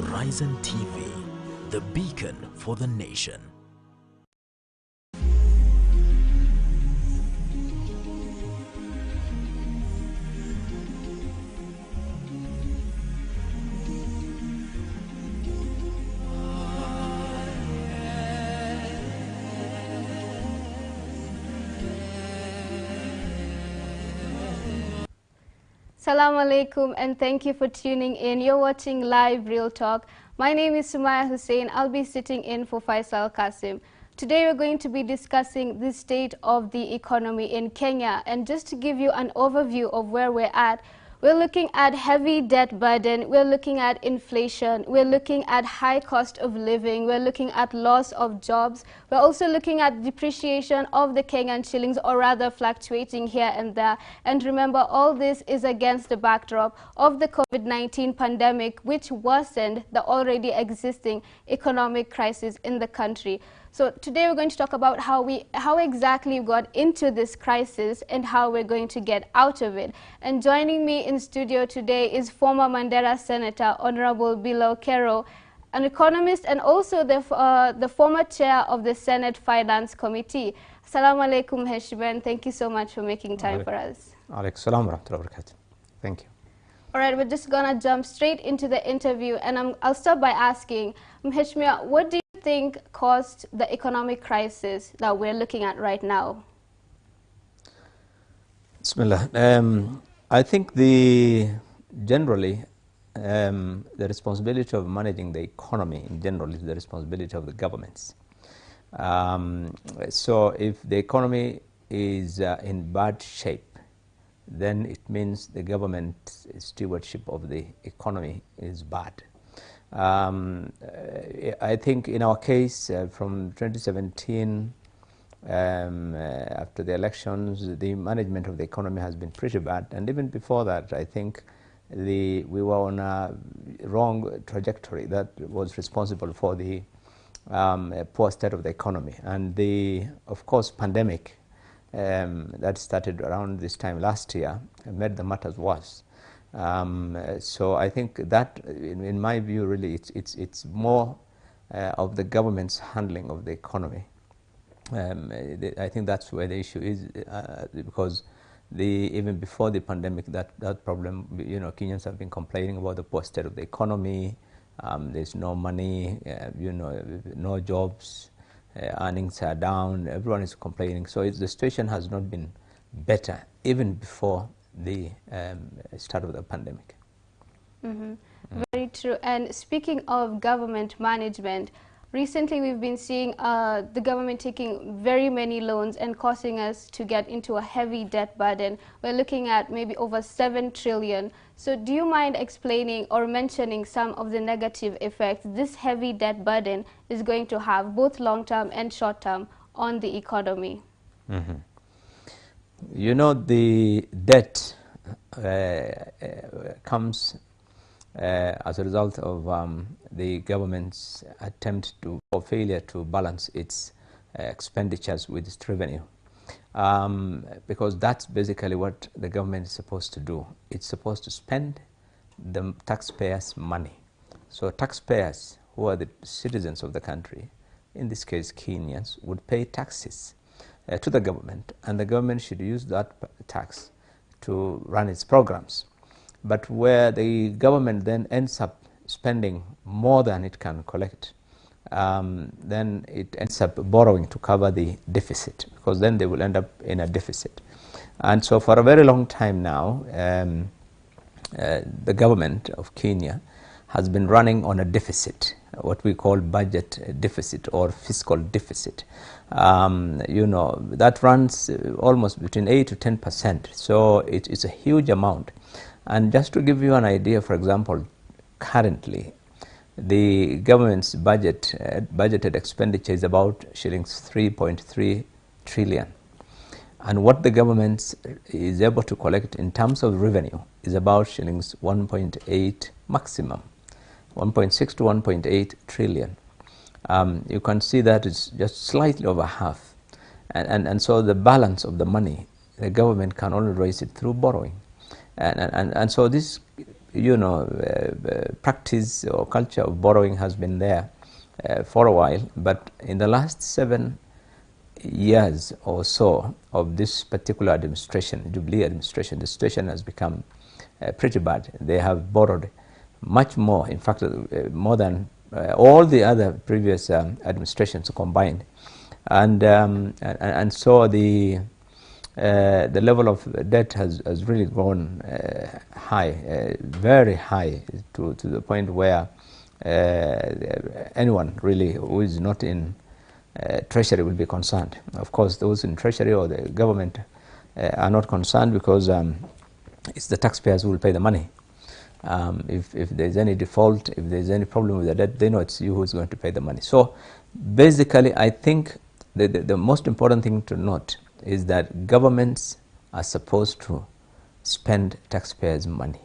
Horizon TV, the beacon for the nation. Assalamu alaikum and thank you for tuning in. You're watching Live Real Talk. My name is Sumaya Hussein. I'll be sitting in for Faisal Qasim. Today we're going to be discussing the state of the economy in Kenya. And just to give you an overview of where we're at, we're looking at heavy debt burden, we're looking at inflation, we're looking at high cost of living, we're looking at loss of jobs, we're also looking at depreciation of the Kenyan shillings, or rather fluctuating here and there. And remember, all this is against the backdrop of the COVID-19 pandemic, which worsened the already existing economic crisis in the country. So today we're going to talk about how exactly we got into this crisis and how we're going to get out of it. And joining me in studio today is former Mandera Senator Honorable Billow Kerrow, an economist and also the former chair of the Senate Finance Committee. Assalamu alaikum, Heshman. Thank you so much for making time for us. Alaikum salam wa rahmatullahi wa barakatuh. Thank you. All right, we're just gonna jump straight into the interview, and I'll start by asking, Heshmia, what do you think caused the economic crisis that we're looking at right now? Bismillah. I think generally the responsibility of managing the economy in general is the responsibility of the governments. So if the economy is in bad shape, then it means the government stewardship of the economy is bad. I think in our case from 2017, after the elections, the management of the economy has been pretty bad, and even before that, I think we were on a wrong trajectory that was responsible for the poor state of the economy. And of course, pandemic that started around this time last year made the matters worse. So I think that, in my view, really it's more of the government's handling of the economy. I think that's where the issue is, because even before the pandemic, that problem, Kenyans have been complaining about the poor state of the economy. There's no money, no jobs. Earnings are down, everyone is complaining. So the situation has not been better even before the start of the pandemic. Mm-hmm. Very true. And speaking of government management, recently we've been seeing the government taking very many loans and causing us to get into a heavy debt burden. We're looking at maybe over 7 trillion. So do you mind explaining or mentioning some of the negative effects this heavy debt burden is going to have, both long-term and short-term, on the economy? Mm-hmm. The debt comes as a result of the government's attempt or failure to balance its expenditures with its revenue. Because that's basically what the government is supposed to do. It's supposed to spend the taxpayers' money. So taxpayers, who are the citizens of the country, in this case Kenyans, would pay taxes to the government, and the government should use that tax to run its programs. But where the government then ends up spending more than it can collect, then it ends up borrowing to cover the deficit, because then they will end up in a deficit. And so for a very long time now, the government of Kenya has been running on a deficit, what we call budget deficit or fiscal deficit. That runs almost between 8 to 10%. So it's a huge amount. And just to give you an idea, for example, currently the government's budgeted expenditure is about shillings 3.3 trillion. And what the government is able to collect in terms of revenue is about shillings 1.8 maximum, 1.6 to 1.8 trillion. You can see that it's just slightly over half. And so the balance of the money, the government can only raise it through borrowing. And so this practice or culture of borrowing has been there for a while, but in the last 7 years or so of this particular administration, Jubilee administration, the situation has become pretty bad. They have borrowed much more, in fact, more than all the other previous administrations combined, and so the level of debt has really gone high, very high, to the point where anyone really who is not in Treasury will be concerned. Of course, those in Treasury or the government are not concerned, because it's the taxpayers who will pay the money. If there's any default, if there's any problem with the debt, they know it's you who's going to pay the money. So basically, I think the most important thing to note is that governments are supposed to spend taxpayers' money.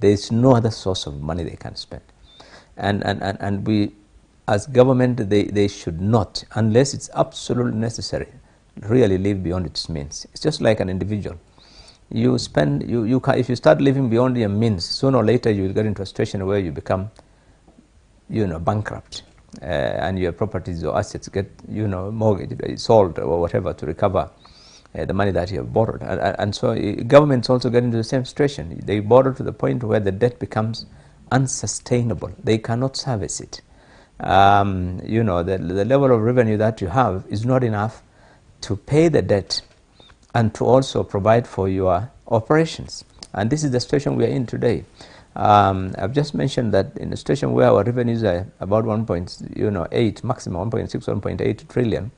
There is no other source of money they can spend. And we, as government, they should not, unless it's absolutely necessary, really live beyond its means. It's just like an individual. You spend, if you start living beyond your means, sooner or later you will get into a situation where you become, bankrupt, and your properties or assets get, mortgaged, sold or whatever to recover the money that you have borrowed. And so governments also get into the same situation. They borrow to the point where the debt becomes unsustainable. They cannot service it. The level of revenue that you have is not enough to pay the debt and to also provide for your operations. And this is the situation we are in today. I've just mentioned that in a situation where our revenues are about 1.8, maximum 1.6, 1.8 trillion,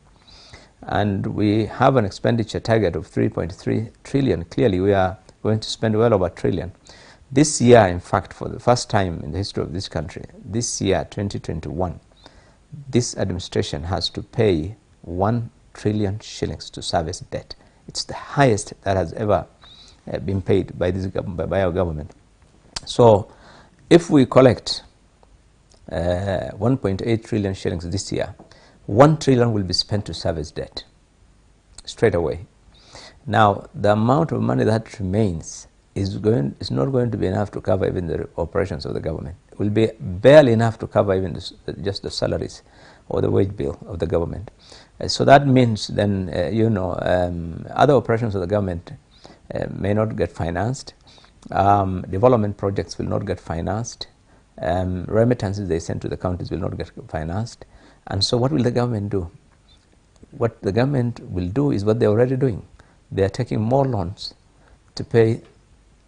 and we have an expenditure target of 3.3 trillion, clearly we are going to spend well over a trillion. This year, in fact, for the first time in the history of this country, this year, 2021, this administration has to pay 1 trillion shillings to service debt. It's the highest that has ever been paid by our government. So if we collect 1.8 trillion shillings this year, 1 trillion will be spent to service debt straight away. Now, the amount of money that remains is not going to be enough to cover even the operations of the government. It will be barely enough to cover even just the salaries or the wage bill of the government. So that means then, other operations of the government may not get financed. Development projects will not get financed. Remittances they send to the counties will not get financed. And so what will the government do? What the government will do is what they're already doing. They are taking more loans to pay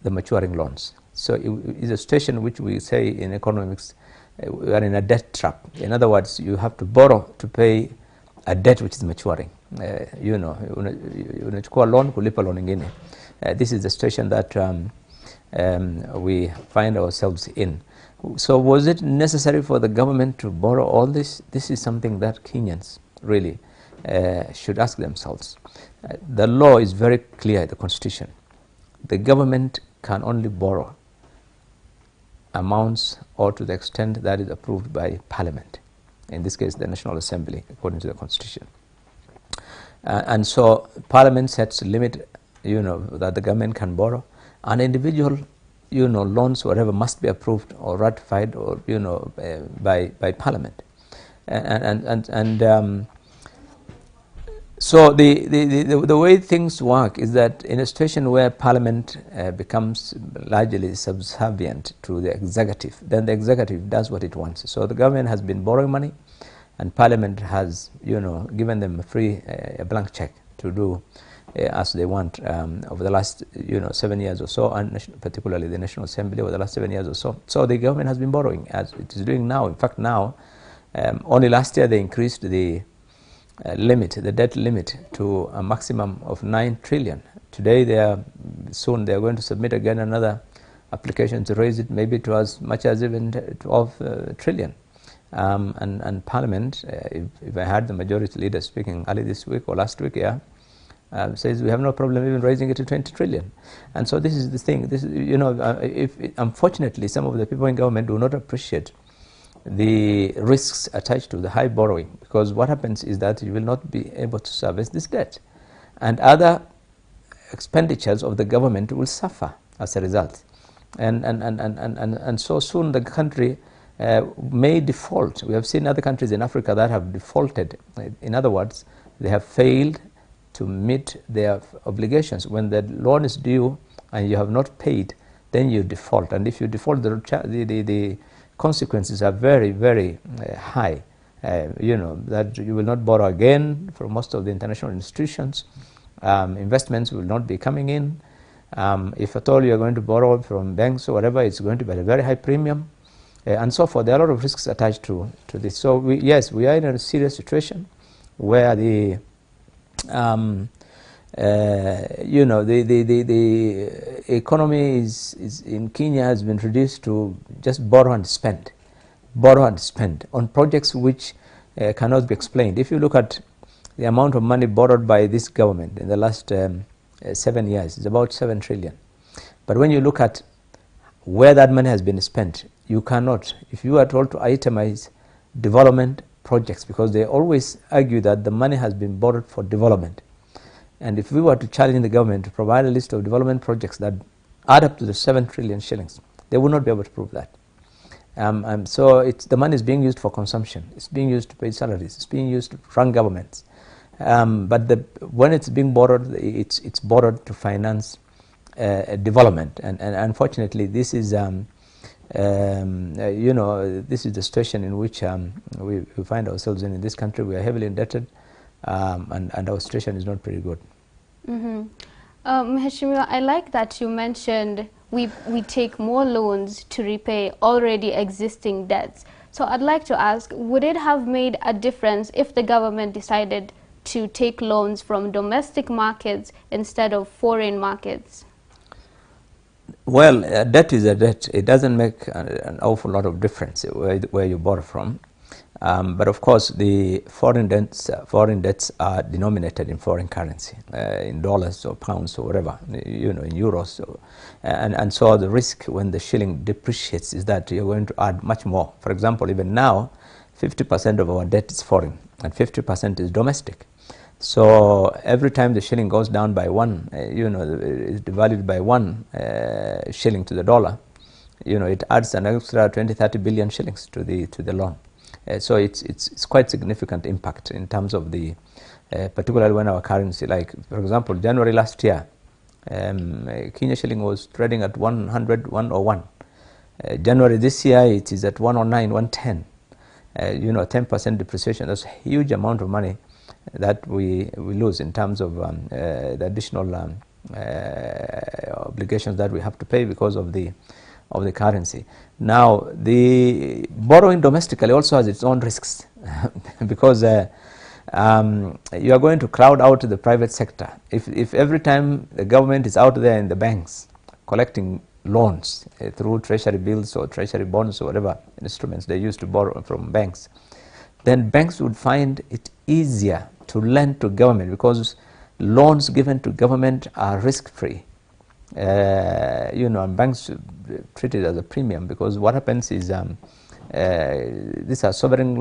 the maturing loans. So it is a situation which we say in economics, we are in a debt trap. In other words, you have to borrow to pay a debt which is maturing. Unachukua loan kulipa loan ingine. This is the situation that we find ourselves in. So was it necessary for the government to borrow all this? This is something that Kenyans really should ask themselves. The law is very clear, the Constitution. The government can only borrow amounts or to the extent that is approved by Parliament, in this case the National Assembly, according to the Constitution. And so Parliament sets a limit, that the government can borrow, and individual, loans, whatever, must be approved or ratified or, by Parliament. So the way things work is that in a situation where Parliament becomes largely subservient to the executive, then the executive does what it wants. So the government has been borrowing money, and Parliament has, given them a blank check to do as they want over the last, 7 years or so, and particularly the National Assembly over the last 7 years or so. So the government has been borrowing, as it is doing now. In fact, now, only last year they increased the debt limit to a maximum of 9 trillion. Today soon they are going to submit again another application to raise it maybe to as much as even 12 trillion. And Parliament, if I heard the majority leader speaking early this week or last week, says we have no problem even raising it to 20 trillion. And so this is the thing. This is, unfortunately, some of the people in government do not appreciate the risks attached to the high borrowing, because what happens is that you will not be able to service this debt, and other expenditures of the government will suffer as a result. And so soon the country may default. We have seen other countries in Africa that have defaulted. In other words, they have failed to meet their obligations. When the loan is due and you have not paid, then you default. And if you default, the consequences are very, very high. You know, that you will not borrow again from most of the international institutions. Investments will not be coming in. If at all you are going to borrow from banks or whatever, it's going to be at a very high premium, and so forth. There are a lot of risks attached to this. So yes, we are in a serious situation where the you know, the economy is in Kenya has been reduced to just borrow and spend on projects which cannot be explained. If you look at the amount of money borrowed by this government in the last 7 years, it's about 7 trillion. But when you look at where that money has been spent, you cannot, if you are told to itemize development projects, because they always argue that the money has been borrowed for development. And if we were to challenge the government to provide a list of development projects that add up to the 7 trillion shillings, they would not be able to prove that. So the money is being used for consumption. It's being used to pay salaries. It's being used to run governments. But when it's being borrowed, it's borrowed to finance development. And unfortunately, this is you know, this is the situation in which we find ourselves in this country. We are heavily indebted, and our situation is not pretty good. Mheshimiwa, I like that you mentioned we take more loans to repay already existing debts. So I'd like to ask, would it have made a difference if the government decided to take loans from domestic markets instead of foreign markets? Well, debt is a debt. It doesn't make an awful lot of difference where you borrow from. But of course, the foreign debts are denominated in foreign currency, in dollars or pounds or whatever, you know, in euros. And so the risk when the shilling depreciates is that you're going to add much more. For example, even now, 50% of our debt is foreign and 50% is domestic. So every time the shilling goes down by 1, you know, is devalued by 1 shilling to the dollar, you know, it adds an extra 20-30 billion shillings to the loan. So it's quite significant impact in terms of the, particularly when our currency, like for example, January last year, Kenya shilling was trading at 100, 101. January this year, it is at 109, 110. You know, 10% depreciation. That's a huge amount of money that we lose in terms of the additional obligations that we have to pay because of the currency. Now, the borrowing domestically also has its own risks because you are going to crowd out the private sector. If every time the government is out there in the banks collecting loans through treasury bills or treasury bonds or whatever instruments they use to borrow from banks, then banks would find it easier to lend to government because loans given to government are risk-free. You know, and banks treat it as a premium because what happens is these are sovereign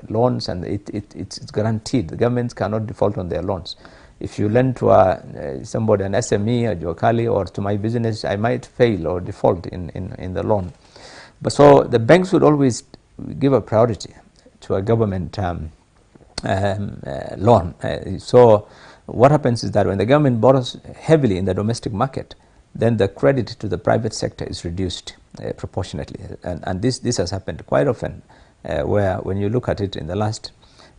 loans and it's guaranteed. The governments cannot default on their loans. If you lend to somebody, an SME, a Jokali, or to my business, I might fail or default in the loan. But so the banks would always give a priority to a government loan. So what happens is that when the government borrows heavily in the domestic market, then the credit to the private sector is reduced proportionately. And this has happened quite often, where when you look at it in the last,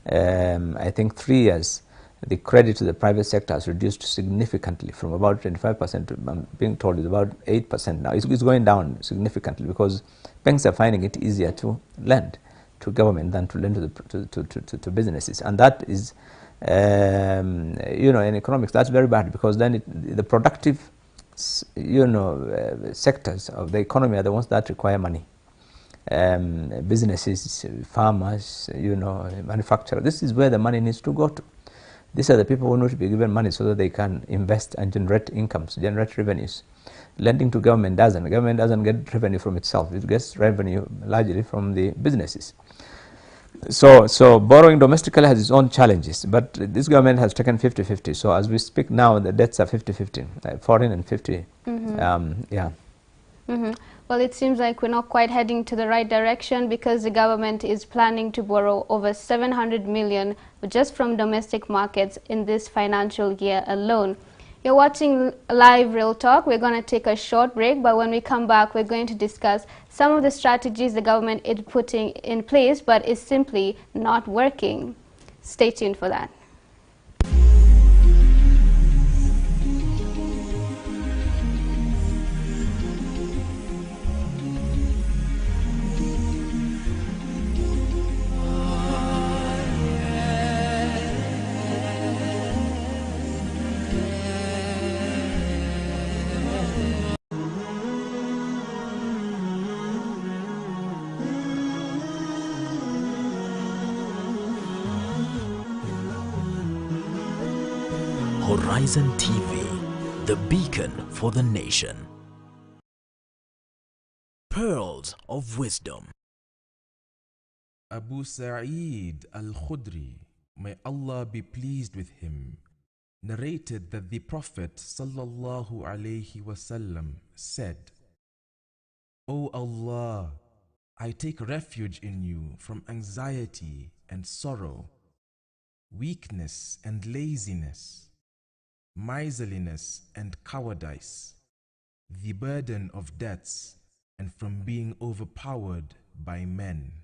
I think 3 years, the credit to the private sector has reduced significantly from about 25% to, I'm being told, is about 8% now. It's going down significantly because banks are finding it easier to lend to government than to lend to businesses. And that is, you know, in economics, that's very bad because then the productive, you know, sectors of the economy are the ones that require money. Businesses, farmers, you know, manufacturers. This is where the money needs to go to. These are the people who need to be given money so that they can invest and generate incomes, generate revenues. Lending to government doesn't. The government doesn't get revenue from itself. It gets revenue largely from the businesses. So borrowing domestically has its own challenges, but this government has taken 50-50. So as we speak now, the debts are 50-50, foreign and 50. Yeah. Well, it seems like we're not quite heading to the right direction, because the government is planning to borrow over 700 million just from domestic markets in this financial year alone. You're watching Live Real Talk. We're going to take a short break, but when we come back, we're going to discuss some of the strategies the government is putting in place but is simply not working. Stay tuned for that. Horizon TV, the beacon for the nation. Pearls of Wisdom. Abu Sa'id al-Khudri, may Allah be pleased with him, narrated that the Prophet sallallahu alaihi wasallam said, "O Allah, I take refuge in you from anxiety and sorrow, weakness and laziness, miserliness and cowardice, the burden of debts, and from being overpowered by men."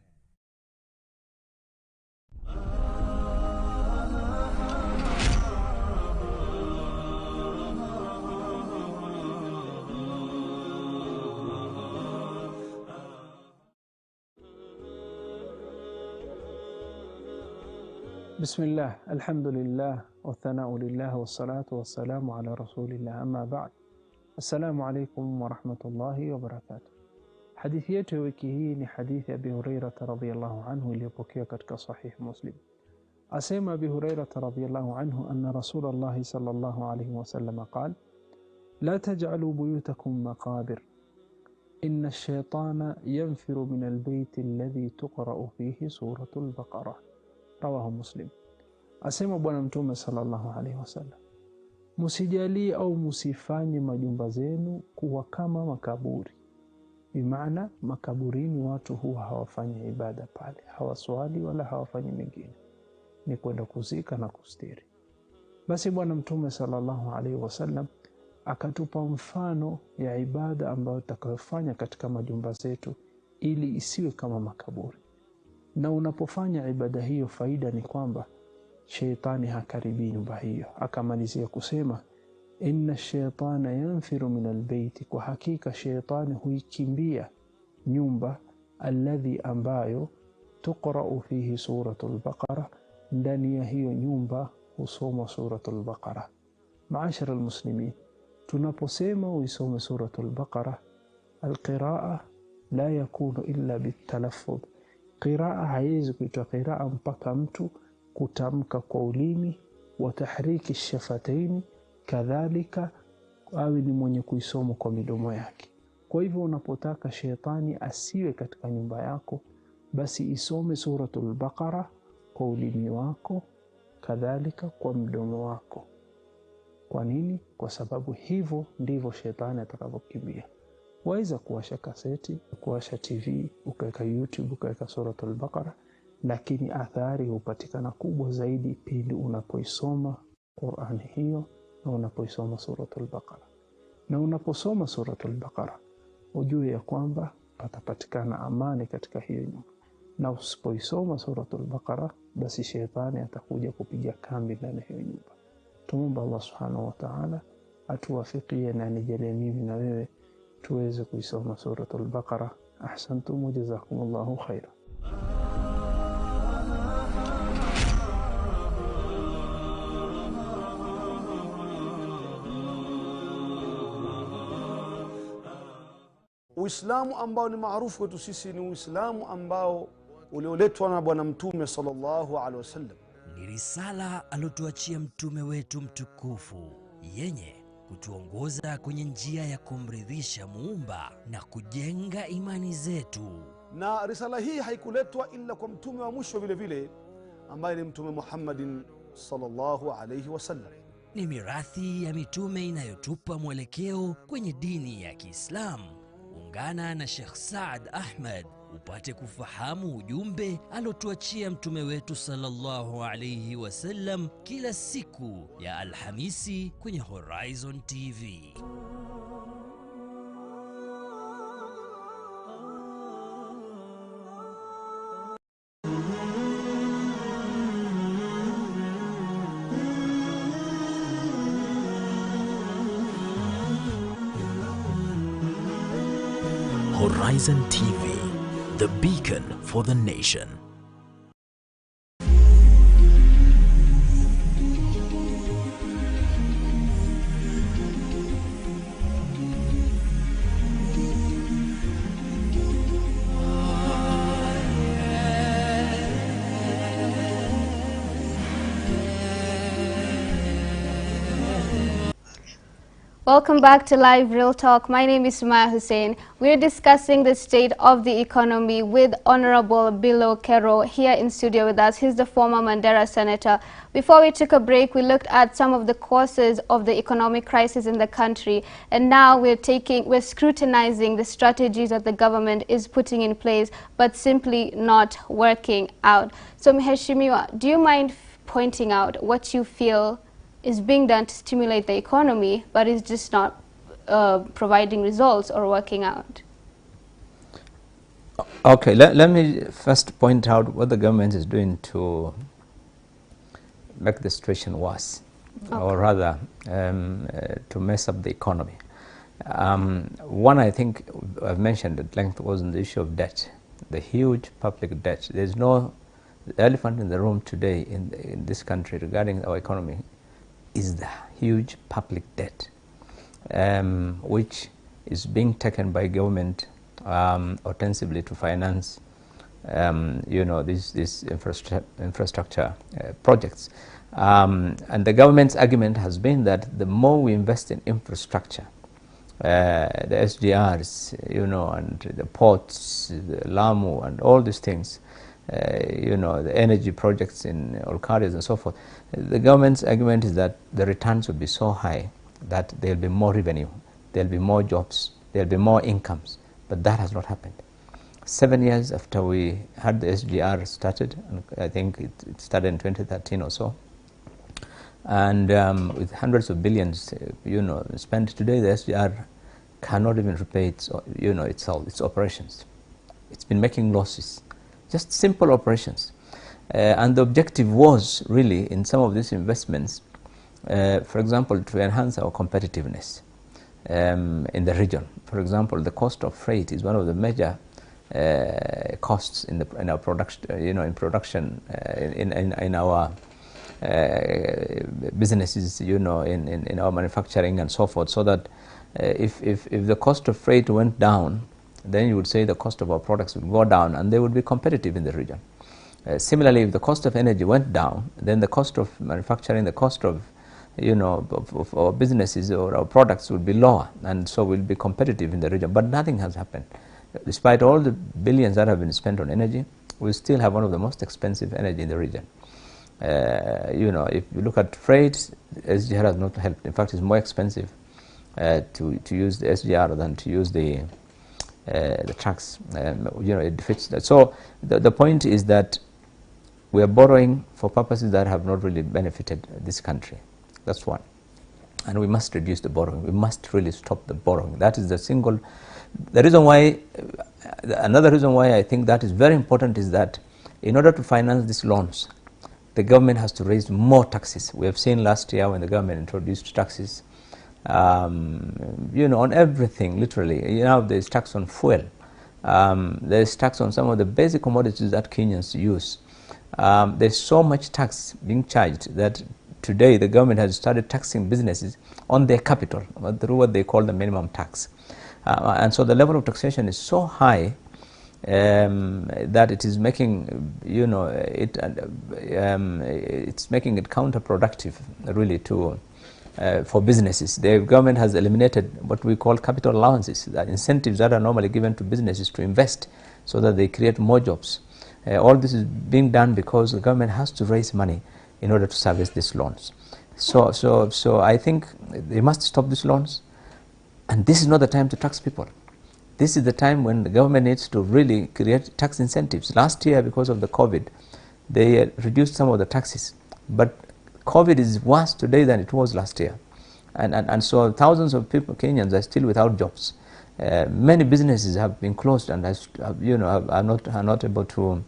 بسم الله الحمد لله والثناء لله والصلاة والسلام على رسول الله أما بعد. السلام عليكم ورحمة الله وبركاته. Hadithi yetu ya wiki hii ni hadithi ya Abi Hurairah radhiyallahu anhu iliyopokewa katika Sahih Muslim. Asema Abi Hurairah radhiyallahu anhu anna Rasulullah sallallahu alayhi wasallam qala: "La taj'alu buyutakum maqabir. Inna ash-shaytana yanfiru min al-bayt alladhi tuqra'u fihi suratul Baqarah." Rawahu Muslim. Asema Bwana Mtume sallallahu alaihi wasallam, musijalie au musifanye majumba zenu kuwa kama makaburi. Bimaana makaburini watu huwa hawafanyi ibada pale, hawaswali wala hawafanyi mengine, ni kwenda kuzika na kustiri. Basi Bwana Mtume sallallahu alaihi wasallam akatupa mfano ya ibada ambayo tutakayofanya katika majumba zetu ili isiwe kama makaburi. Na unapofanya ibada hiyo, faida ni kwamba sheitani hakaribi nyumba hiyo. Akamalizia kusema, inna shaitana yanfiru min albayti, kwa hakika sheitani huikimbia nyumba, alladhi ambayo tuqra'u fihi suratul Baqarah, ndani ya hiyo nyumba husoma suratul Baqarah. Maashara almuslimin, tunaposema uisome suratul Baqarah, alqiraa la yakunu illa bitalaffuz. Qiraa haiwezi kuitwa qiraa mpaka mtu kutamka kwa ulimi, wa tahriki shafataini, kadhalika awe ni mwenye kuisoma kwa midomo yake. Kwa hivyo unapotaka sheitani asiwe katika nyumba yako, basi isome suratul Baqarah kwa ulimi wako, kadhalika kwa mdomo wako. Kwa nini? Kwa sababu hivyo ndivyo sheitani atakavyokimbia. Waweza kuwasha kaseti, kuwasha TV, ukaweka YouTube, ukaweka suratul Baqarah, lakini athari hupatikana kubwa zaidi pindi unapoisoma Qur'an hiyo na unapoisoma suratul Baqarah. Na unaposoma suratul Baqarah, ujue ya kwamba patapatikana amani katika hiyo nyumba. Na usipoisoma suratul Baqarah, basi shetani atakuja kupiga kambi ndani ya hiyo nyumba. Tuombe Allah subhanahu wa ta'ala atuwafikie na anijalie mimi na wewe tuweze kuisoma suratul Baqarah. Ahsantum wa jazakumullahu khairan. Uislamu ambao ni maarufu kwetu sisi ni Uislamu ambao ulioletwa na Bwana Mtume sallallahu alaihi wasallam. Ni risala alotuachia mtume wetu mtukufu, yenye kutuongoza kwenye njia ya kumridhisha Muumba na kujenga imani zetu. Na risala hii haikuletwa ila kwa mtume wa mwisho vile vile, ambaye ni Mtume Muhammadin sallallahu alaihi wasallam. Ni mirathi ya mitume inayotupa mwelekeo kwenye dini ya Kiislamu, ungana na Sheikh Saad Ahmed upate kufahamu ujumbe alotuachia mtume wetu sallallahu alayhi wasallam kila siku ya Alhamisi kwenye Horizon TV. Horizon TV, the beacon for the nation. Welcome back to Live Real Talk. My name is Sumaya Hussein. We're discussing the state of the economy with Honorable Billow Kerrow here in studio with us. He's the former Mandera senator. Before we took a break, we looked at some of the causes of the economic crisis in the country, and now we're scrutinizing the strategies that the government is putting in place, but simply not working out. So, Mheshimiwa, do you mind pointing out what you feel is being done to stimulate the economy, but is just not providing results or working out? Okay, let me first point out what the government is doing to make the situation worse, or rather to mess up the economy. One, I think I've mentioned at length, was on the issue of debt, the huge public debt. There's no elephant in the room today in this country regarding our economy is the huge public debt, which is being taken by government ostensibly to finance, these infrastructure projects. And the government's argument has been that the more we invest in infrastructure, the SGRs, and the ports, the Lamu, and all these things, the energy projects in Olkaria and so forth, the government's argument is that the returns will be so high that there will be more revenue, there will be more jobs, there will be more incomes. But that has not happened. 7 years after we had the SGR started, and I think it started in 2013 or so, and with hundreds of billions, spent today, the SGR cannot even repay its operations. It's been making losses, just simple operations. And the objective was really in some of these investments, for example, to enhance our competitiveness in the region. For example, the cost of freight is one of the major costs in our production, in our businesses, in our manufacturing and so forth. So that if the cost of freight went down, then you would say the cost of our products would go down, and they would be competitive in the region. Similarly, if the cost of energy went down, then the cost of manufacturing, the cost of of our businesses or our products would be lower, and so we'll be competitive in the region. But nothing has happened. Despite all the billions that have been spent on energy, we still have one of the most expensive energy in the region. If you look at freight, SGR has not helped. In fact, it's more expensive to use the SGR than to use the trucks. It defeats that. So the point is that we are borrowing for purposes that have not really benefited this country. That's one. And we must reduce the borrowing. We must really stop the borrowing. That is the reason why, another reason why I think that is very important is that in order to finance these loans, the government has to raise more taxes. We have seen last year when the government introduced taxes, on everything, literally. There's tax on fuel. There's tax on some of the basic commodities that Kenyans use. There's so much tax being charged that today the government has started taxing businesses on their capital through what they call the minimum tax. And so the level of taxation is so high that it is making, it's making it counterproductive, really, for businesses. The government has eliminated what we call capital allowances, the incentives that are normally given to businesses to invest so that they create more jobs. All this is being done because the government has to raise money in order to service these loans. So I think they must stop these loans, and this is not the time to tax people. This is the time when the government needs to really create tax incentives. Last year, because of the COVID, they reduced some of the taxes. But COVID is worse today than it was last year. And so thousands of people, Kenyans, are still without jobs. Many businesses have been closed and are not able to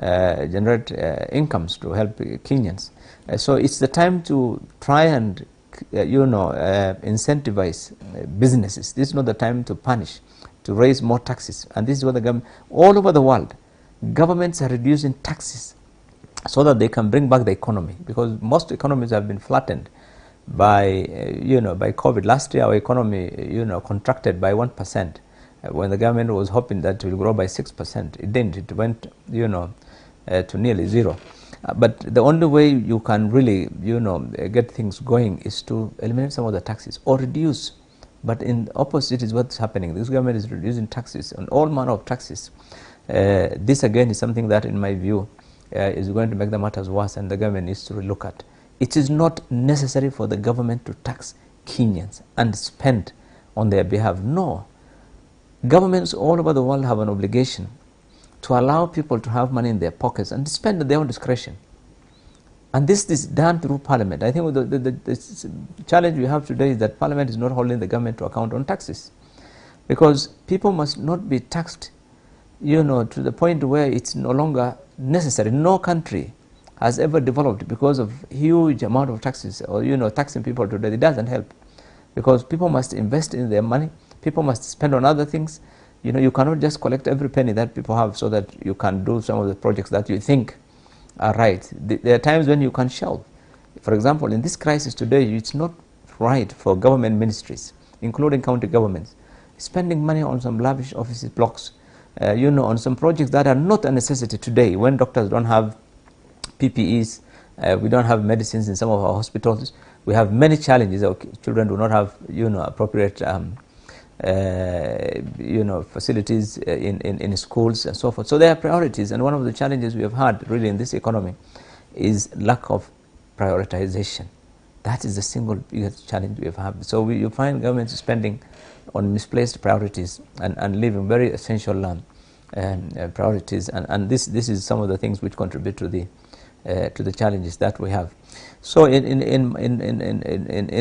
generate incomes to help Kenyans. So it's the time to try and incentivize businesses. This is not the time to punish, to raise more taxes. And this is what the government, all over the world, governments are reducing taxes so that they can bring back the economy, because most economies have been flattened by by COVID. Last year our economy contracted by 1%, when the government was hoping that it will grow by 6%. It didn't. It went to nearly zero. But the only way you can really get things going is to eliminate some of the taxes or reduce. But in the opposite is what's happening. This government is reducing taxes on all manner of taxes. This again is something that, in my view, is going to make the matters worse, and the government needs to look at. It is not necessary for the government to tax Kenyans and spend on their behalf. No. Governments all over the world have an obligation to allow people to have money in their pockets and spend at their own discretion. And this is done through Parliament. I think the challenge we have today is that Parliament is not holding the government to account on taxes, because people must not be taxed to the point where it's no longer necessary. No country has ever developed because of huge amount of taxes, or taxing people today. It doesn't help, because people must invest in their money. People must spend on other things. You cannot just collect every penny that people have so that you can do some of the projects that you think are right. There are times when you can shelve. For example, in this crisis today, it's not right for government ministries, including county governments, spending money on some lavish office blocks, on some projects that are not a necessity today, when doctors don't have PPEs, we don't have medicines in some of our hospitals. We have many challenges. Our children do not have appropriate facilities in schools and so forth. So there are priorities, and one of the challenges we have had really in this economy is lack of prioritization. That is the single biggest challenge we have had. So you find government spending on misplaced priorities and leaving very essential priorities, and this is some of the things which contribute to the challenges that we have. So in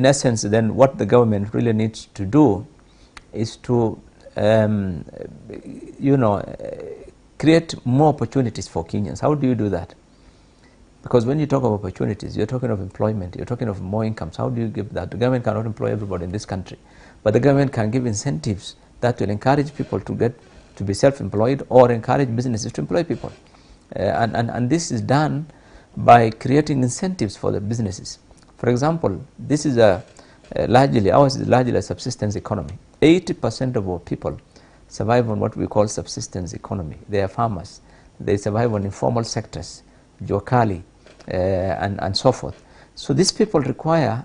essence, then, what the government really needs to do is to create more opportunities for Kenyans. How do you do that? Because when you talk of opportunities, you're talking of employment, you're talking of more incomes. How do you give that? The government cannot employ everybody in this country, but the government can give incentives that will encourage people to be self-employed, or encourage businesses to employ people. And this is done by creating incentives for the businesses. For example, this is ours is largely a subsistence economy. 80% of our people survive on what we call subsistence economy. They are farmers. They survive on informal sectors, jokali, and so forth. So these people require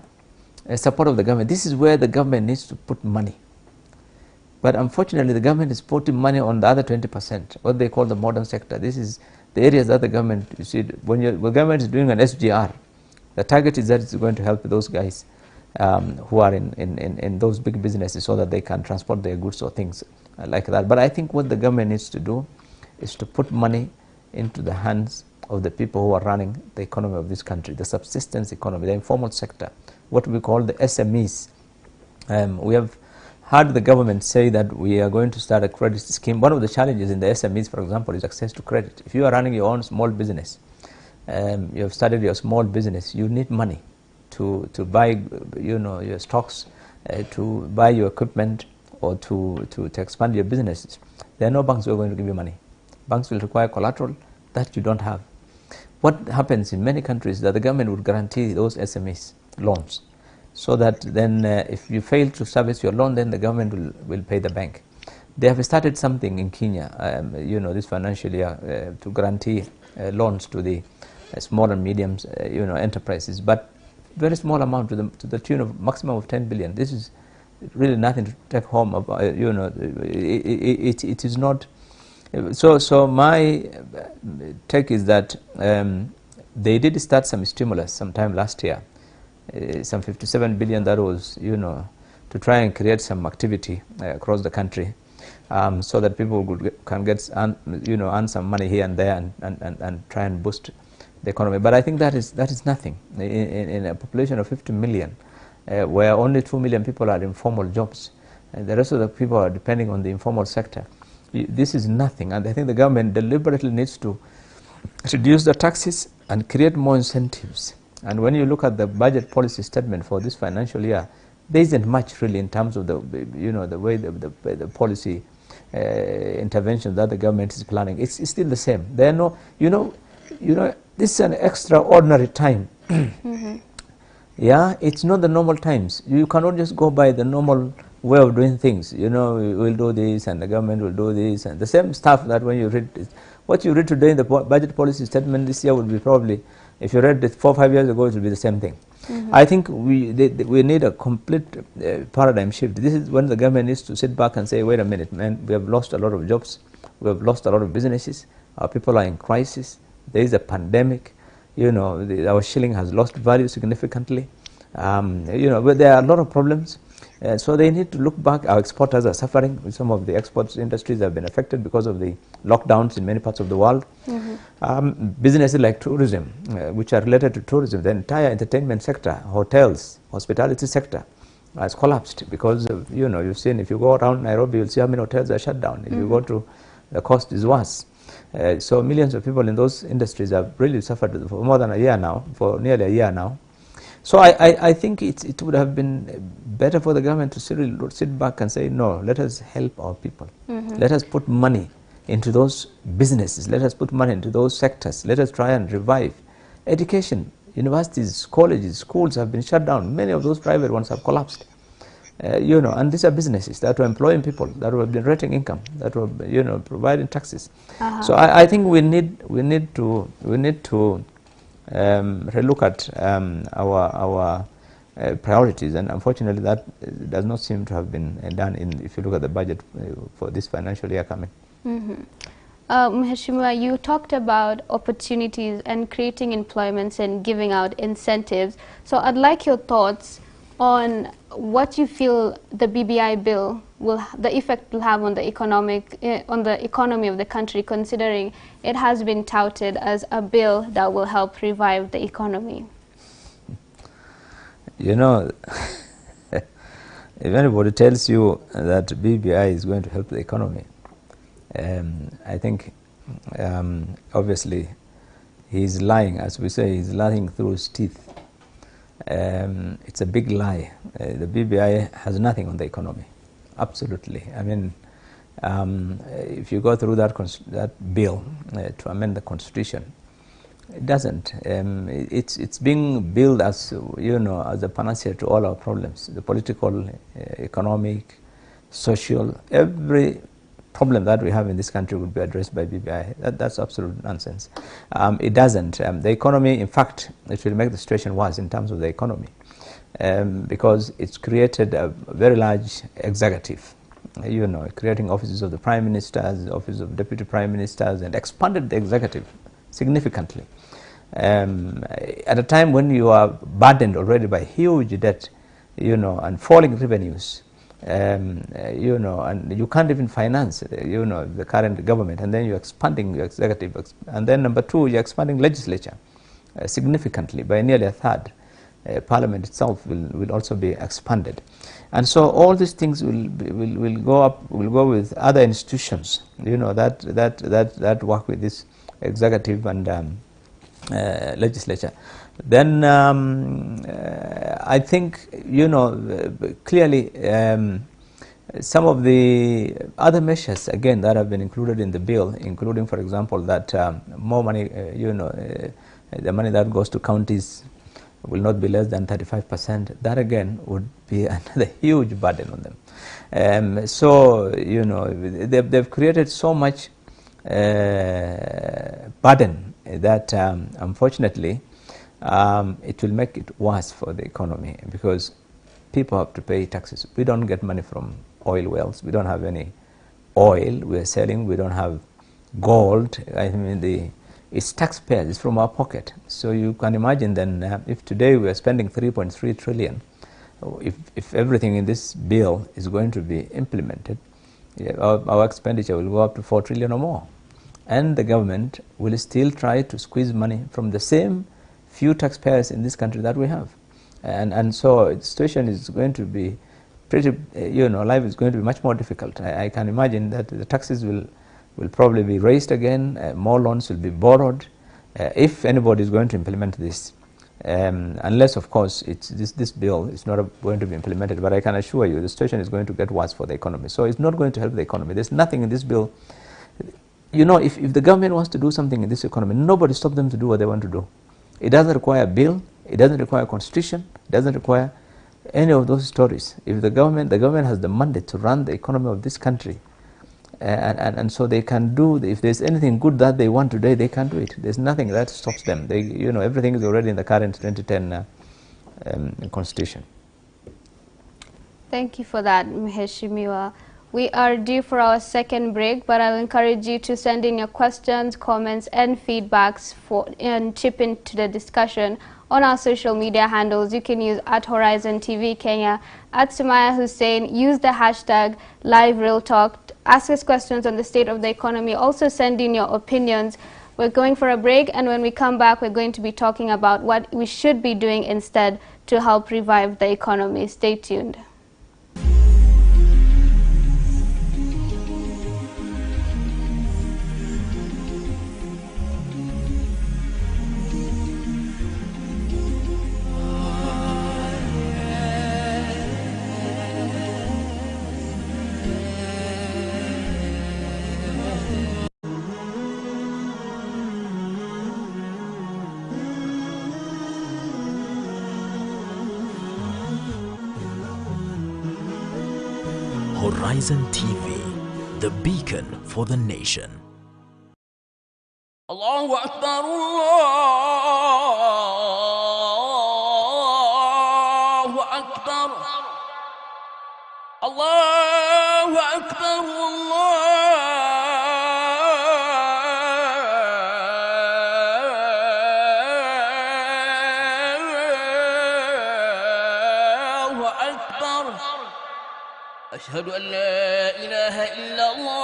support of the government. This is where the government needs to put money. But unfortunately, the government is putting money on the other 20%, what they call the modern sector. This is the areas that the government, you see, when the government is doing an SGR, the target is that it's going to help those guys who are in those big businesses, so that they can transport their goods or things like that. But I think what the government needs to do is to put money into the hands of the people who are running the economy of this country, the subsistence economy, the informal sector, what we call the SMEs. We have heard the government say that we are going to start a credit scheme. One of the challenges in the SMEs, for example, is access to credit. If you are running your own small business, you have started your small business, you need money to buy your stocks, to buy your equipment, or to expand your businesses. There are no banks who are going to give you money. Banks will require collateral that you don't have. What happens in many countries is that the government would guarantee those SMEs loans, so that then if you fail to service your loan, then the government will pay the bank. They have started something in Kenya, this financial year, to guarantee loans to the small and medium enterprises, but very small amount, to the tune of maximum of 10 billion. This is really nothing to take home. It is not. So my take is that they did start some stimulus sometime last year, some 57 billion that was to try and create some activity across the country. so that people can get earn some money here and there and try and boost the economy. But I think that is nothing in a population of 50 million, where only 2 million people are in formal jobs, and the rest of the people are depending on the informal sector. This is nothing, and I think the government deliberately needs to reduce the taxes and create more incentives. And when you look at the budget policy statement for this financial year, there isn't much really in terms of the way the policy intervention that the government is planning. It's still the same. There are no, this is an extraordinary time. Yeah, it's not the normal times. You cannot just go by the normal way of doing things. We'll do this and the government will do this, and the same stuff that when you read what you read today in the budget policy statement this year would be probably, if you read it 4 or 5 years ago, it will be the same thing. I think we need a complete paradigm shift. This is when the government needs to sit back and say, wait a minute, man, we have lost a lot of jobs, we have lost a lot of businesses, our people are in crisis, there is a pandemic, our shilling has lost value significantly, but there are a lot of problems. So they need to look back. Our exporters are suffering. Some of the exports industries have been affected because of the lockdowns in many parts of the world. Businesses like tourism, which are related to tourism, the entire entertainment sector, hotels, hospitality sector has collapsed because of, you've seen, if you go around Nairobi, you'll see how many hotels are shut down. If you go to the coast, is worse. So millions of people in those industries have really suffered for more than a year now, for nearly a year now. So I think it would have been better for the government to sit back and say, no, let us help our people. Let us put money into those businesses. Let us put money into those sectors. Let us try and revive education. Universities, colleges, schools have been shut down. Many of those private ones have collapsed. And these are businesses that were employing people, that were generating income, that were providing taxes. So I think we need to relook at our priorities, and unfortunately that does not seem to have been done if you look at the budget for this financial year coming. Mheshimiwa, you talked about opportunities and creating employments and giving out incentives. So I'd like your thoughts on what you feel the BBI bill the effect will have on the economy of the country, considering it has been touted as a bill that will help revive the economy. If anybody tells you that BBI is going to help the economy, I think obviously he's lying. As we say, he's lying through his teeth. It's a big lie. The BBI has nothing on the economy, absolutely. I mean, if you go through that bill to amend the constitution, it doesn't. It's being billed as as a panacea to all our problems: the political, economic, social, every problem that we have in this country would be addressed by BBI. That's absolute nonsense. It doesn't. The economy, in fact, it will make the situation worse in terms of the economy, because it's created a very large executive, creating offices of the prime ministers, office of deputy prime ministers, and expanded the executive significantly. At a time when you are burdened already by huge debt, and falling revenues, and you can't even finance, the current government, and then you're expanding your executive, and then number two, you're expanding legislature significantly by nearly a third. Parliament itself will also be expanded, and so all these things will go with other institutions, that work with this executive and legislature. Then I think clearly some of the other measures again that have been included in the bill, including, for example, that more money, the money that goes to counties will not be less than 35%. That again would be another huge burden on them. So they've created so much burden that unfortunately it will make it worse for the economy, because people have to pay taxes. We don't get money from oil wells. We don't have any oil we're selling. We don't have gold. I mean, it's taxpayers. It's from our pocket. So you can imagine then if today we are spending 3.3 trillion, if everything in this bill is going to be implemented, Yeah, our expenditure will go up to 4 trillion or more. And the government will still try to squeeze money from the same few taxpayers in this country that we have. And so the situation is going to be pretty, life is going to be much more difficult. I can imagine that the taxes will probably be raised again, more loans will be borrowed, if anybody is going to implement this. Unless, of course, this bill is not going to be implemented. But I can assure you the situation is going to get worse for the economy. So it's not going to help the economy. There's nothing in this bill. If the government wants to do something in this economy, nobody stops them to do what they want to do. It doesn't require a bill. It doesn't require a constitution. It doesn't require any of those stories. If the government has the mandate to run the economy of this country, and so they can do, if there's anything good that they want today, they can do it. There's nothing that stops them. Everything is already in the current 2010 constitution. Thank you for that, Mheshimiwa. We are due for our second break, but I'll encourage you to send in your questions, comments, and feedbacks and chip into the discussion on our social media handles. You can use @HorizonTV Kenya, @Sumaya Hussein, use the hashtag #LiveRealTalk, ask us questions on the state of the economy, also send in your opinions. We're going for a break, and when we come back, we're going to be talking about what we should be doing instead to help revive the economy. Stay tuned. Horizon TV, the beacon for the nation. Allahu Akbar, Allahu Akbar, Allahu Akbar, Allahu Akbar. أشهد أن لا إله إلا الله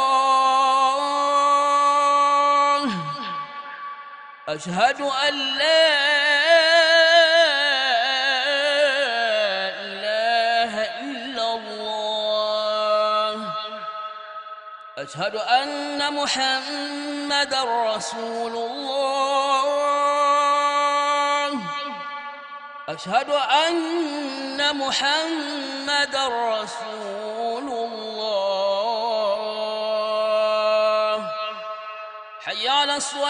أشهد أن لا إله إلا الله أشهد أن محمدًا رسول الله أشهد أن محمدًا رسول الله حي على الصلاة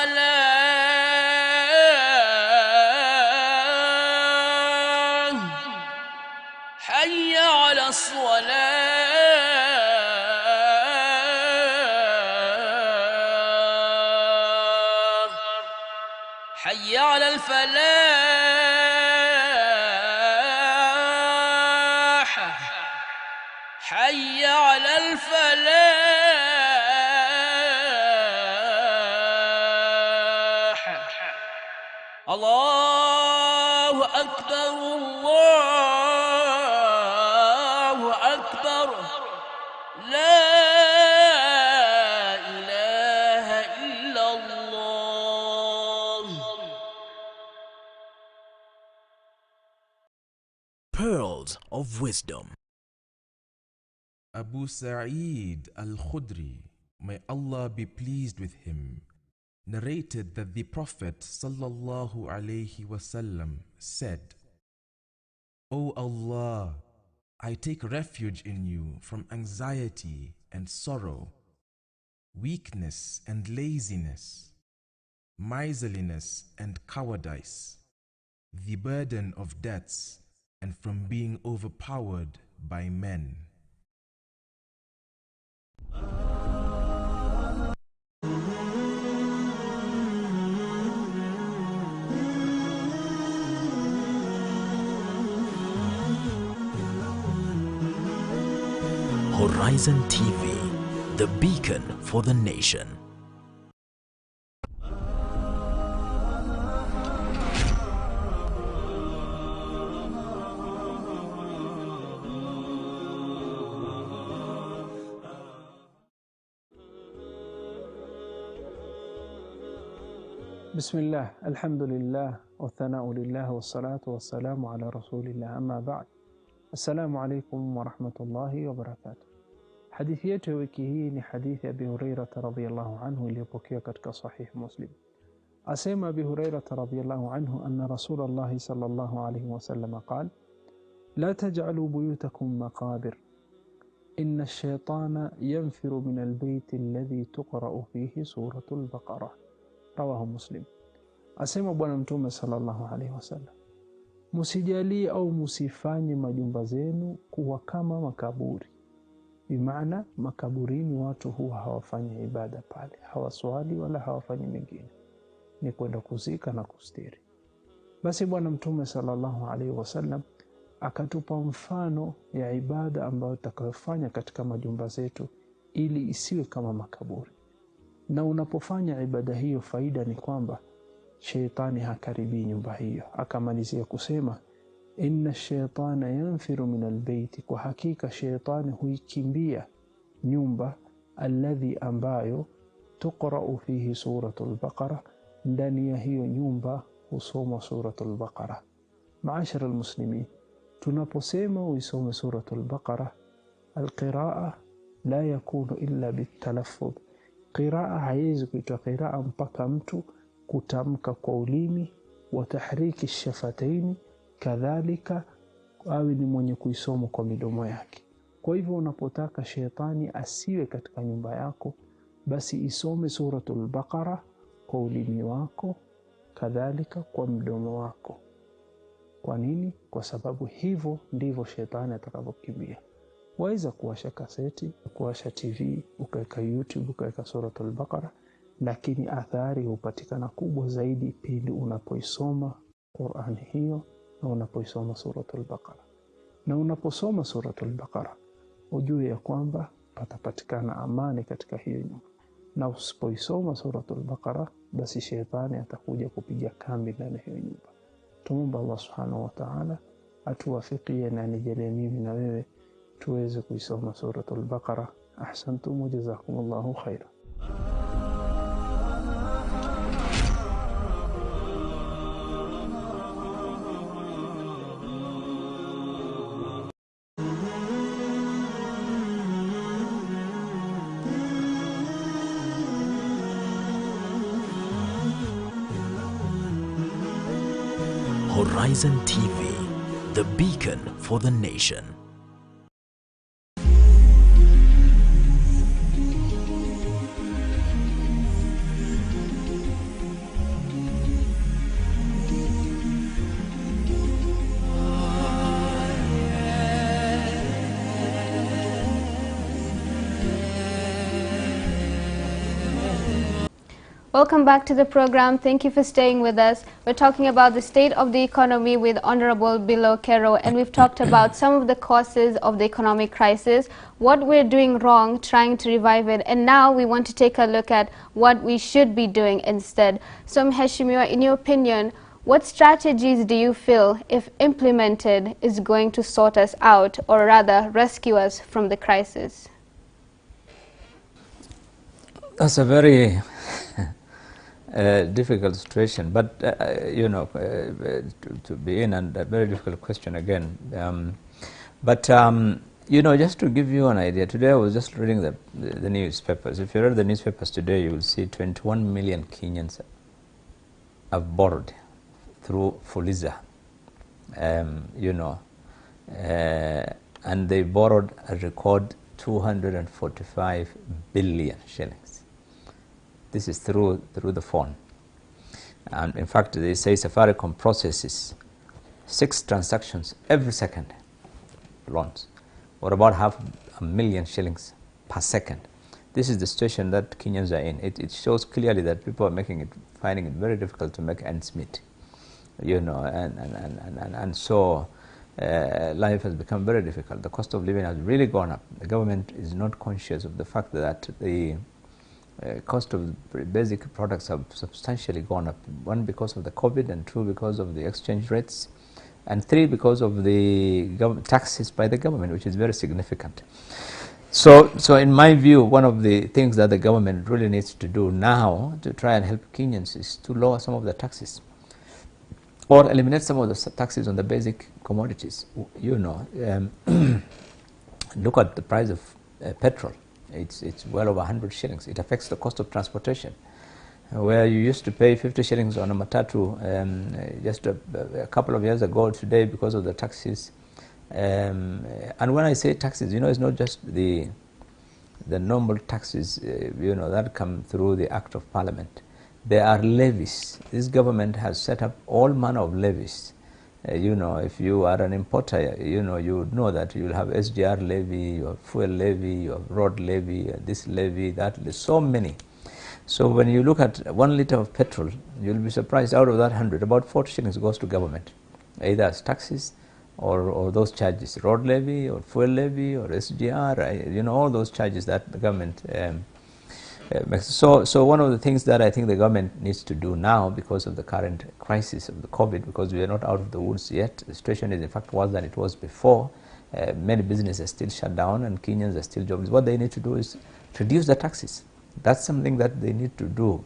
حي على الصلاة حي على الفلاح حي على الفلاح الله أكبر الله أكبر لا إله إلا الله. Pearls of Wisdom. Abu Sa'id al-Khudri, may Allah be pleased with him, narrated that the Prophet sallallahu alaihi wasallam said, O Allah, I take refuge in you from anxiety and sorrow, weakness and laziness, miserliness and cowardice, the burden of debts, and from being overpowered by men. Horizon TV, the beacon for the nation. بسم الله الحمد لله والثناء لله والصلاة والسلام على رسول الله أما بعد السلام عليكم ورحمة الله وبركاته. Hadithi yetu ya wiki hii ni hadithi ya Abi Hurairah radhiyallahu anhu iliyopokewa katika Sahih Muslim. Asema Abi Hurairah radhiyallahu anhu anna Rasulullah sallallahu alayhi wasallam qala la taj'alu buyutakum maqabir inna ash-shaytana yanfiru min al-bayt alladhi tuqra'u fihi suratul Baqarah. Rawahu Muslim. Asema Bwana Mtume sallallahu alayhi wasallam, musijalie au musifanye majumba zenu kuwa kama makaburi. Bimaana makaburini watu huwa hawafanyi ibada pale, hawaswali wala hawafanyi mengine, ni kwenda kuzika na kustiri. Basi Bwana Mtume sallallahu alaihi wasallam akatupa mfano ya ibada ambayo tutakayofanya katika majumba zetu ili isiwe kama makaburi. Na unapofanya ibada hiyo, faida ni kwamba sheitani hakaribii nyumba hiyo. Akamalizia kusema inna shaitana yanfiru min albayti, kwa hakika shaitani huikimbia nyumba alladhi ambayo tuqra'u fihi suratul Baqara, ndani ya hiyo nyumba husoma suratul Baqara. Maashara almuslimin, tunaposema uisome suratul Baqara, alqiraa la yakunu illa bitalaffuz. Qiraa haiwezi kuitwa qiraa mpaka mtu kutamka kwa ulimi, wa tahriki shafataini, kadhalika awe ni mwenye kuisoma kwa midomo yake. Kwa hivyo unapotaka shetani asiwe katika nyumba yako, basi isome suratul Baqara kwa ulimi wako, kadhalika kwa mdomo wako. Kwa nini? Kwa sababu hivyo ndivyo shetani atakavyokimbia. Waweza kuwasha kaseti, kuwasha TV, ukaweka YouTube, ukaweka suratul Baqara, lakini athari hupatikana kubwa zaidi pindi unapoisoma Qur'an hiyo na unapoisoma suratul Baqara. Na unaposoma suratul Baqara, ujue ya kwamba patapatikana amani katika hiyo nyumba. Na usipoisoma suratul Baqara, basi shetani atakuja kupiga kambi ndani ya hiyo nyumba. Tumomba Allah subhanahu wa ta'ala atuwafikie na anijalie mimi na wewe tuweze kuisoma suratul Baqara. Ahsantum wa jazakumullahu khairan. Horizon TV, the beacon for the nation. Welcome back to the program. Thank you for staying with us. We're talking about the state of the economy with Honorable Billow Kerrow, and we've talked about some of the causes of the economic crisis, what we're doing wrong, trying to revive it, and now we want to take a look at what we should be doing instead. So Mheshimiwa, in your opinion, what strategies do you feel, if implemented, is going to sort us out, or rather rescue us from the crisis? That's a very difficult situation, but to be in, and a very difficult question again. Just to give you an idea, today I was just reading the newspapers. If you read the newspapers today, you will see 21 million Kenyans have borrowed through Fuliza, and they borrowed a record 245 billion shillings. This is through the phone. And in fact, they say Safaricom processes 6 transactions every second, loans, or about 500,000 shillings per second. This is the situation that Kenyans are in. It shows clearly that people are finding it very difficult to make ends meet, and so life has become very difficult. The cost of living has really gone up. The government is not conscious of the fact that the cost of basic products have substantially gone up. 1, because of the COVID, and 2, because of the exchange rates, and 3, because of the taxes by the government, which is very significant. So in my view, one of the things that the government really needs to do now to try and help Kenyans is to lower some of the taxes or eliminate some of the taxes on the basic commodities. You know, look at the price of petrol. It's well over 100 shillings. It affects the cost of transportation. Where you used to pay 50 shillings on a matatu just a couple of years ago, today because of the taxes. And when I say taxes, you know, it's not just the normal taxes, you know, that come through the Act of Parliament. There are levies. This government has set up all manner of levies. You know, if you are an importer, you know, you would know that you will have SGR levy, you have fuel levy, you have road levy, this levy, that levy, so many. So when you look at 1 liter of petrol, you'll be surprised, out of that 100, about 40 shillings goes to government, either as taxes or those charges, road levy or fuel levy or SGR, you know, all those charges that the government makes. So one of the things that I think the government needs to do now, because of the current crisis of the COVID, because we are not out of the woods yet, the situation is in fact worse than it was before. Many businesses are still shut down and Kenyans are still jobless. What they need to do is reduce the taxes. That's something that they need to do,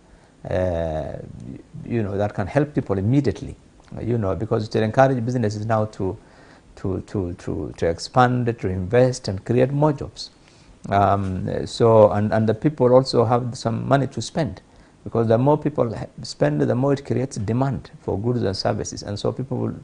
you know, that can help people immediately, you know, because to encourage businesses now to expand, to invest and create more jobs. So the people also have some money to spend, because the more people spend, the more it creates demand for goods and services, and so people will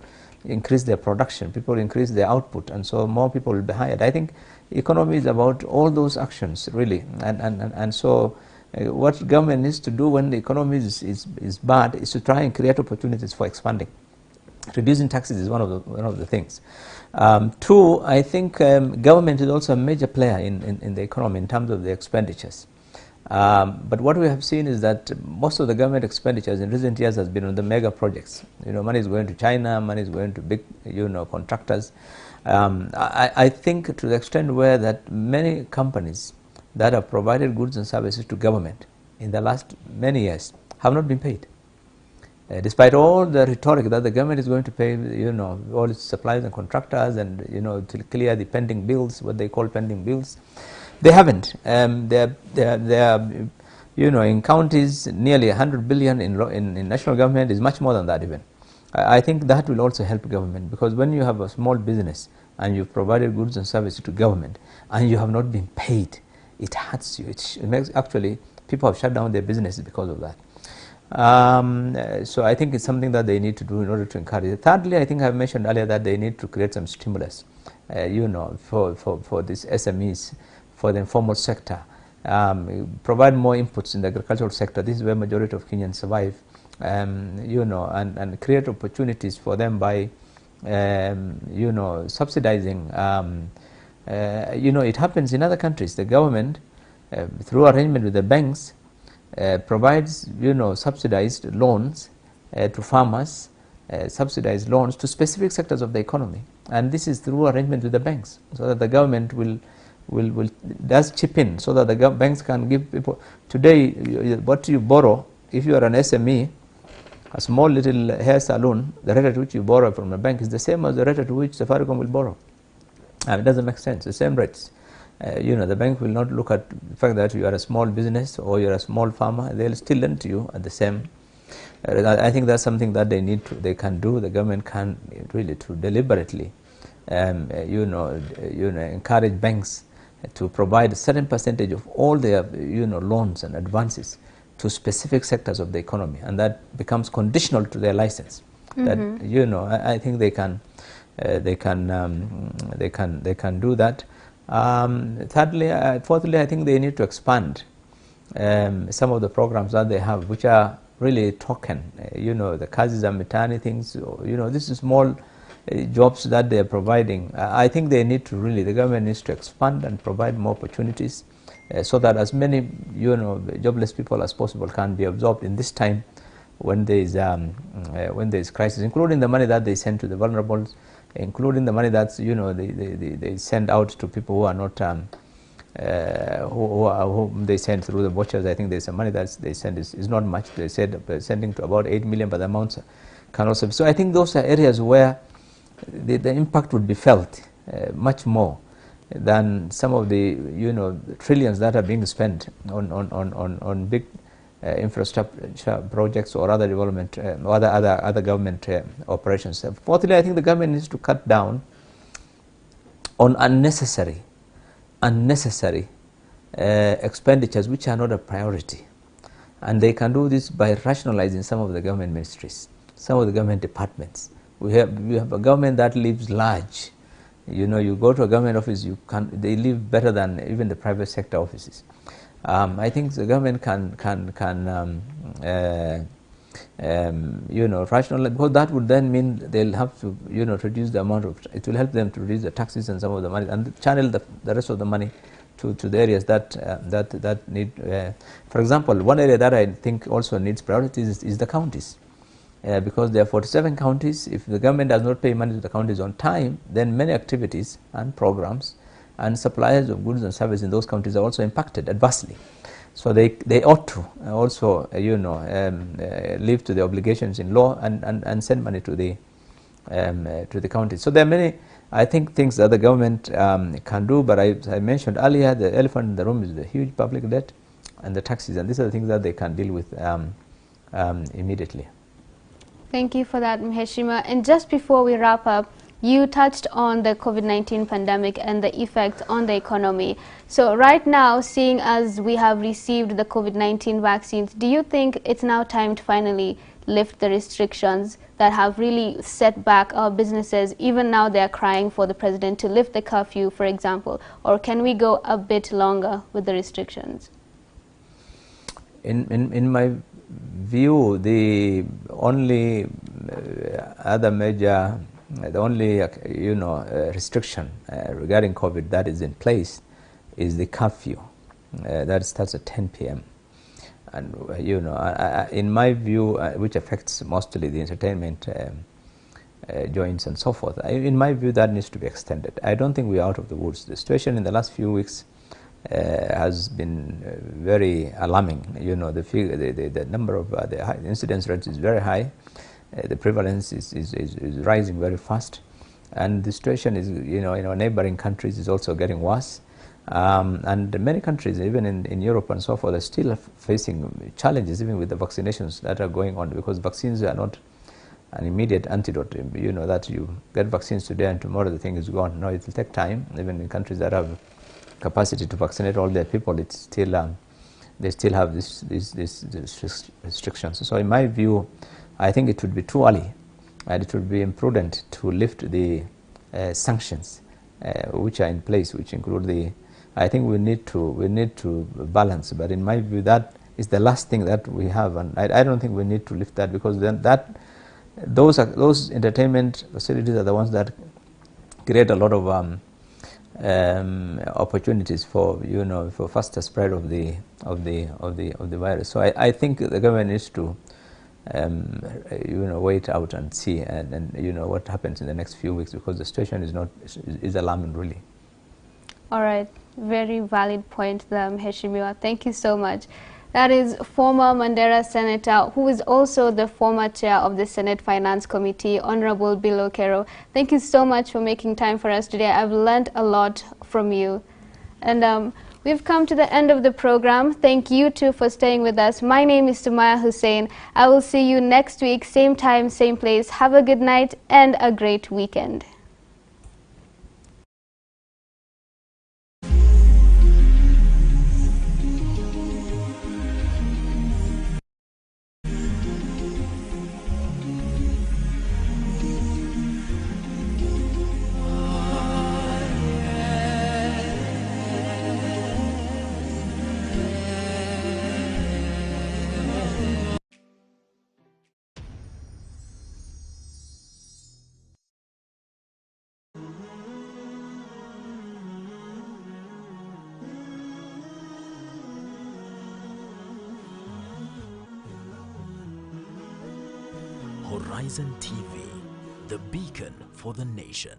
increase their production, people increase their output, and so more people will be hired. I think economy is about all those actions really, and so what government needs to do when the economy is bad is to try and create opportunities for expanding. Reducing taxes is one of the things. Two, I think government is also a major player in the economy in terms of the expenditures. But what we have seen is that most of the government expenditures in recent years has been on the mega projects. You know, money is going to China, money is going to big, you know, contractors. I think to the extent where that many companies that have provided goods and services to government in the last many years have not been paid. Despite all the rhetoric that the government is going to pay, you know, all its suppliers and contractors, and you know, to clear the pending bills, what they call pending bills, they haven't. They are, you know, in counties nearly 100 billion, in national government is much more than that even. I think that will also help government, because when you have a small business and you've provided goods and services to government and you have not been paid, it hurts you. It makes, actually, people have shut down their businesses because of that. So I think it's something that they need to do in order to encourage it. Thirdly, I think I've mentioned earlier that they need to create some stimulus, you know, for these SMEs, for the informal sector, provide more inputs in the agricultural sector. This is where majority of Kenyans survive, you know, and create opportunities for them by, you know, subsidizing. You know, it happens in other countries. The government, through arrangement with the banks, provides, you know, subsidized loans to farmers, subsidized loans to specific sectors of the economy, and this is through arrangement with the banks, so that the government does chip in, so that the banks can give people. Today, what you borrow, if you are an SME, a small little hair salon, the rate at which you borrow from a bank is the same as the rate at which Safaricom will borrow. It doesn't make sense. The same rates. You know, the bank will not look at the fact that you are a small business or you are a small farmer. They'll still lend to you at the same. I think that's something that they can do. The government can really to deliberately, you know, encourage banks to provide a certain percentage of all their, you know, loans and advances to specific sectors of the economy, and that becomes conditional to their license. That, you know, I think they can do that. Fourthly, I think they need to expand some of the programs that they have, which are really token, you know, the Kazi za Mitaani things, you know, this is small jobs that they are providing. I think they need to really, the government needs to expand and provide more opportunities so that as many, you know, jobless people as possible can be absorbed in this time when there is crisis, including the money that they send to the vulnerables, including the money that's, you know, they send out to people who are not, who they send through the vouchers. I think there's some money that they send is not much. They said sending to about 8 million, but the amounts can also be. So I think those are areas where the impact would be felt much more. than some of the trillions that are being spent on big infrastructure projects or other development or other government operations. Fourthly, I think the government needs to cut down on unnecessary expenditures which are not a priority, and they can do this by rationalizing some of the government ministries, some of the government departments. We have a government that lives large. You go to a government office, they live better than even the private sector offices. I think the government can rationalize, because that would then mean they'll have to reduce the amount of, it will help them to reduce the taxes and some of the money and channel the rest of the money to the areas that need. For example, one area that I think also needs priorities is the counties. Because there are 47 counties. If the government does not pay money to the counties on time, then many activities and programs and suppliers of goods and services in those counties are also impacted adversely. So they ought to also live to the obligations in law and send money to the counties. So there are many, I think, things that the government can do. But as I mentioned earlier, the elephant in the room is the huge public debt and the taxes, and these are the things that they can deal with immediately. Thank you for that, Mheshimiwa. And just before we wrap up, you touched on the COVID-19 pandemic and the effects on the economy. So right now, seeing as we have received the COVID-19 vaccines, do you think it's now time to finally lift the restrictions that have really set back our businesses? Even now they're crying for the president to lift the curfew, for example. Or can we go a bit longer with the restrictions? In my view, the only other major, the only restriction regarding COVID that is in place is the curfew that starts at 10 p.m. And in my view, which affects mostly the entertainment joints and so forth. In my view, that needs to be extended. I don't think we are out of the woods. The situation in the last few weeks has been very alarming. The number of the incidence rate is very high. The prevalence is rising very fast, and the situation is, in our neighboring countries is also getting worse. And many countries, even in Europe and so forth, are still facing challenges, even with the vaccinations that are going on, because vaccines are not an immediate antidote. That you get vaccines today and tomorrow the thing is gone. No, it will take time. Even in countries that have capacity to vaccinate all their people, it's still they still have these restrictions. So in my view, I think it would be too early, and it would be imprudent to lift the sanctions which are in place, which include the. I think we need to balance. But in my view, that is the last thing that we have, and I don't think we need to lift that, because then those entertainment facilities are the ones that create a lot of opportunities for for faster spread of the virus. So I think the government needs to wait out and see and what happens in the next few weeks, because the situation is alarming, really. All right, very valid point there, Mheshimiwa. Thank you so much. That is former Mandera Senator, who is also the former chair of the Senate Finance Committee, Honorable Billow Kerrow. Thank you so much for making time for us today. I've learned a lot from you. And we've come to the end of the program. Thank you too for staying with us. My name is Sumaya Hussein. I will see you next week, same time, same place. Have a good night and a great weekend. Horizon TV, the beacon for the nation.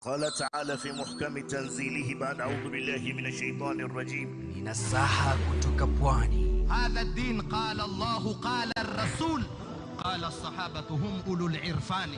قال تعالى في محكم تنزيله بعد أعوذ بالله من الشيطان الرجيم. Ninasaha kutoka pwani. هذا الدين قال الله قال الرسول قال الصحابة هم أولو العرفان.